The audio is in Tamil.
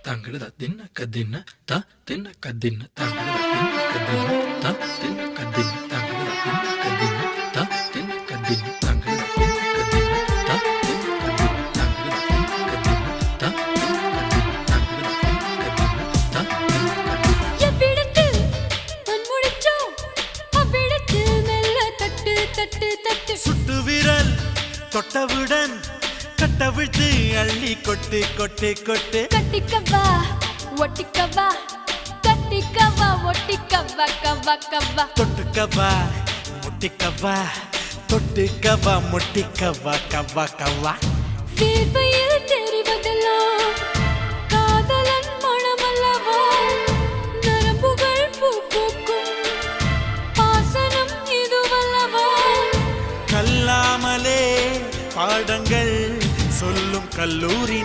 தங்கட தின்ன கதின்ன த தின்ன கதின்ன தங்கட தின்ன கதின்ன த தின்ன கதின்ன தங்கட தின்ன கதின்ன த தின்ன கதின்ன தங்கட தின்ன கதின்ன த தின்ன கதின்ன தங்கட தின்ன கதின்ன த தின்ன கதின்ன தங்கட தின்ன கதின்ன த தின்ன கதின்ன எவ்விடத்தில் பொன்முடிச்சோ அவ்விடத்தில் மெல்ல தட்டு தட்டு தட்டு சுட்டு விரல் தொட்டவுடன் கட்டவிழ்த்து அள்ளி கொட்டு கொட்டு கொட்டு கட்டிக்கவா ஒட்டிக்கவா கட்டிக்கவா ஒட்டிக்கவா கவா கவா தொட்டுக்கவா முட்டிக்கவா தொட்டுக்கவா முட்டிக்கவா கவா கவா வேர்வையில் தெரிவதெல்லாம் காதலன் மனமல்லவா நரம்புகள் பூ பூக்கும் பாசனம் இதுவல்லவா கல்லாமலே பாடங்கள் சொல்லும் கல்லூரி